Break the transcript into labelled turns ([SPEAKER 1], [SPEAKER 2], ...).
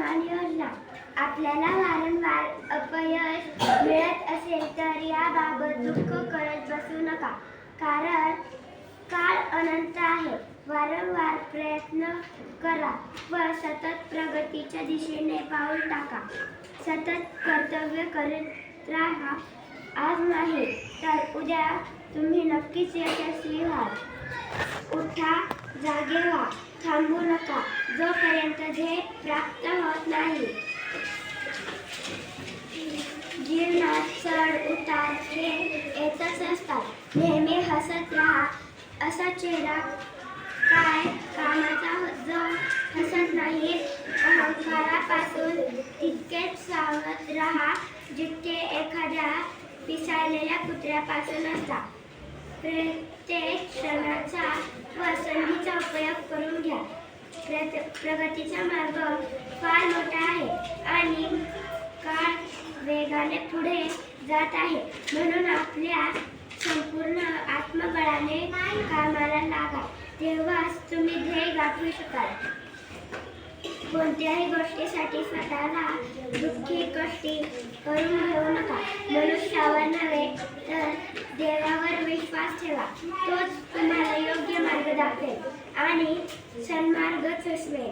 [SPEAKER 1] सन्मान योजना. आपल्याला वारंवार अपयश मिळत असेल तर याबाबत दुःख करत बसू नका, कारण काळ अनंत आहे. वारंवार प्रयत्न करा व सतत प्रगतीच्या दिशेने पाऊल टाका. सतत कर्तव्य करत राहा. आज नाही तर उद्या तुम्ही नक्कीच यशस्वी व्हाल. उठा, जागे व्हा, थांबू नका जोपर्यंत ध्येय प्राप्त होत नाही. जीवनात चढ उतार हे येतच असतात. नेहमी हसत राहा. असा चेहरा काय कामाचा जो हसत नाही. अहंकारापासून तितकेच सावध राहा जितके एखाद्या पिसाळलेल्या कुत्र्यापासून असतात. प्रत्येक क्षणाचा व संधीचा उपयोग करून घ्या. प्रगतीचा मार्ग फार मोठा आहे आणि काळ वेगाने पुढे जात आहे. म्हणून आपल्या संपूर्ण आत्मबळाने कामाला लागा. तेव्हाच तुम्ही ध्येय गाठू शकाल. कोणत्याही गोष्टीसाठी स्वतःला दुःखी कष्टी करून घेऊ नका. मनुष्यावर नव्हे तर देवावर विश्वास ठेवा. तोच तुम्हाला योग्य मार्ग दाखवेल आणि सन्मार्ग सुचवेल.